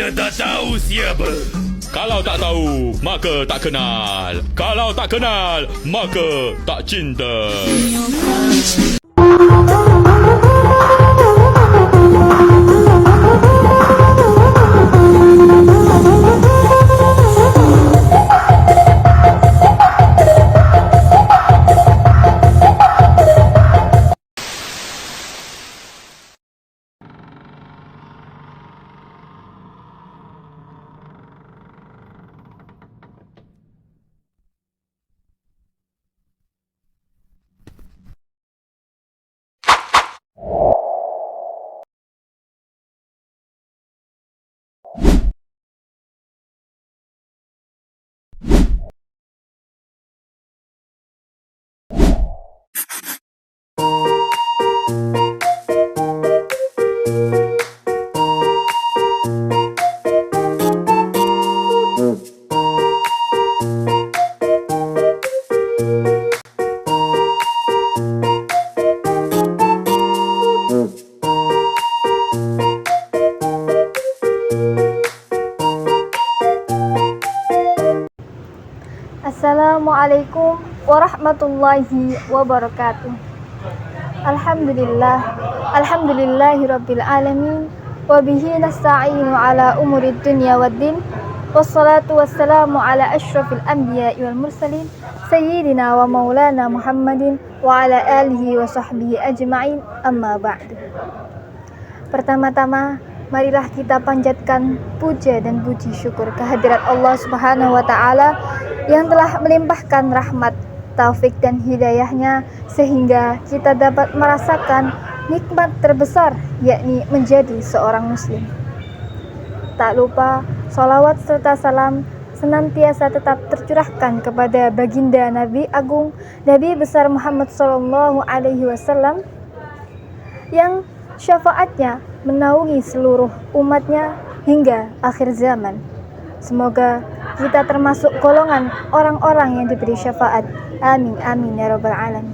Anda tak tahu siapa? Kalau tak tahu, maka tak kenal. Kalau tak kenal, maka tak cinta. Assalamualaikum warahmatullahi wabarakatuh. Alhamdulillahirabbil alamin wa bihi nasta'inu ala umurid dunya waddin. Wassalatu wassalamu ala asyrafil anbiya'i wal mursalin sayyidina wa maulana Muhammadin wa ala alihi wa sahbihi ajma'in, amma ba'du. Pertama-tama, marilah kita panjatkan puja dan puji syukur kehadirat Allah Subhanahu wa taala yang telah melimpahkan rahmat, taufik dan hidayahnya sehingga kita dapat merasakan nikmat terbesar, yakni menjadi seorang muslim. Tak lupa sholawat serta salam senantiasa tetap tercurahkan kepada baginda Nabi Agung, Nabi besar Muhammad SAW yang syafaatnya menaungi seluruh umatnya hingga akhir zaman. Semoga kita termasuk golongan orang-orang yang diberi syafaat. Amin amin ya rabbal alamin.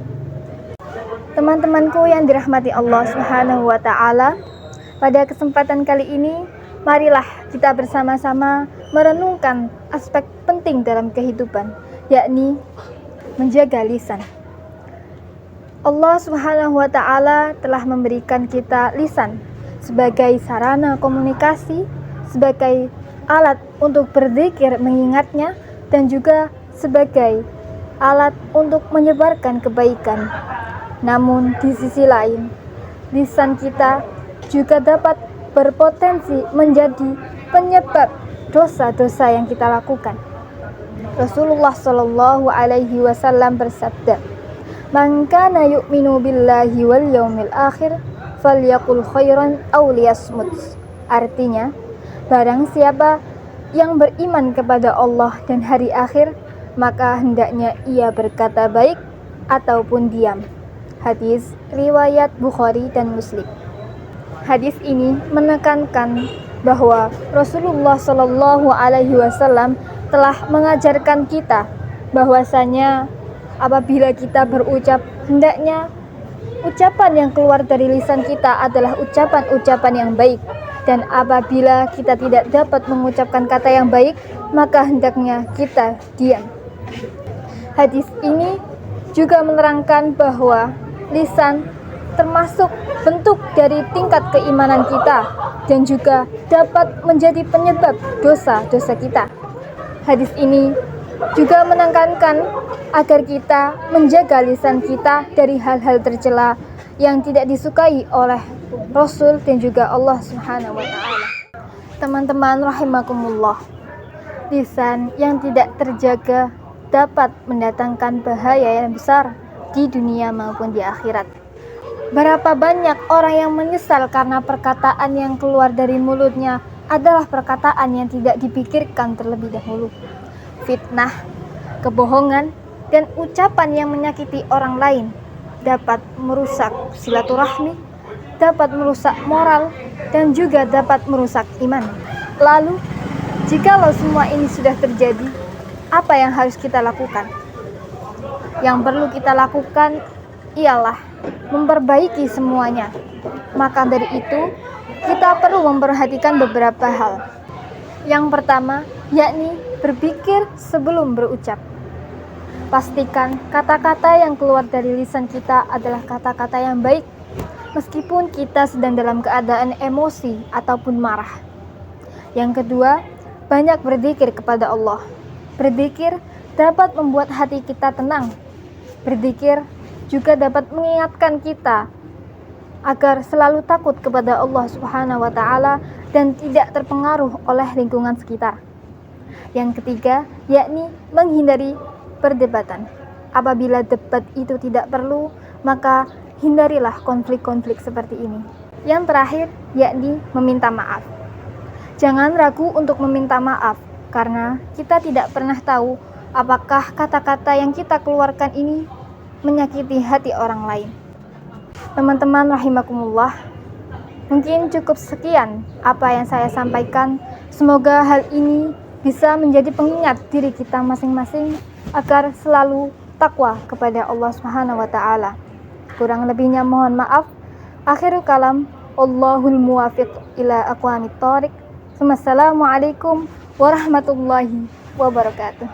Teman-temanku yang dirahmati Allah Subhanahu wa taala, pada kesempatan kali ini marilah kita bersama-sama merenungkan aspek penting dalam kehidupan, yakni menjaga lisan. Allah Subhanahu wa taala telah memberikan kita lisan sebagai sarana komunikasi, sebagai alat untuk berzikir mengingatnya, dan juga sebagai alat untuk menyebarkan kebaikan. Namun di sisi lain, lisan kita juga dapat berpotensi menjadi penyebab dosa-dosa yang kita lakukan. Rasulullah Shallallahu Alaihi Wasallam bersabda, "Man kana yu'minu billahi wal yaumil akhir, falyaqul khairan aw liyasmut." Artinya, barang siapa yang beriman kepada Allah dan hari akhir, maka hendaknya ia berkata baik ataupun diam. Hadis riwayat Bukhari dan Muslim. Hadis ini menekankan bahwa Rasulullah Shallallahu Alaihi Wasallam telah mengajarkan kita bahwasanya apabila kita berucap, hendaknya ucapan yang keluar dari lisan kita adalah ucapan-ucapan yang baik. Dan apabila kita tidak dapat mengucapkan kata yang baik, maka hendaknya kita diam. Hadis ini juga menerangkan bahwa lisan termasuk bentuk dari tingkat keimanan kita dan juga dapat menjadi penyebab dosa-dosa kita. Hadis ini juga menekankan agar kita menjaga lisan kita dari hal-hal tercela yang tidak disukai oleh Rasul dan juga Allah Subhanahu wa taala. Teman-teman rahimakumullah, lisan yang tidak terjaga dapat mendatangkan bahaya yang besar di dunia maupun di akhirat. Berapa banyak orang yang menyesal karena perkataan yang keluar dari mulutnya adalah perkataan yang tidak dipikirkan terlebih dahulu. Fitnah, kebohongan, dan ucapan yang menyakiti orang lain dapat merusak silaturahmi, dapat merusak moral, dan juga dapat merusak iman. Lalu, jikalau semua ini sudah terjadi, apa yang harus kita lakukan? Yang perlu kita lakukan ialah memperbaiki semuanya. Maka dari itu, kita perlu memperhatikan beberapa hal. Yang pertama, yakni berpikir sebelum berucap. Pastikan kata-kata yang keluar dari lisan kita adalah kata-kata yang baik, meskipun kita sedang dalam keadaan emosi ataupun marah. Yang kedua, banyak berzikir kepada Allah. Berzikir dapat membuat hati kita tenang. Berzikir juga dapat mengingatkan kita agar selalu takut kepada Allah Subhanahu wa Ta'ala dan tidak terpengaruh oleh lingkungan sekitar. Yang ketiga, yakni menghindari perdebatan. Apabila debat itu tidak perlu, maka hindarilah konflik-konflik seperti ini. Yang terakhir, yakni meminta maaf. Jangan ragu untuk meminta maaf, karena kita tidak pernah tahu apakah kata-kata yang kita keluarkan ini menyakiti hati orang lain. Teman-teman rahimakumullah, mungkin cukup sekian apa yang saya sampaikan. Semoga hal ini bisa menjadi pengingat diri kita masing-masing agar selalu takwa kepada Allah Subhanahu wa Ta'ala. Kurang lebihnya mohon maaf. Akhirul kalam, Allahul muwafiq ila aqwamit thoriq. Wassalamualaikum warahmatullahi wabarakatuh.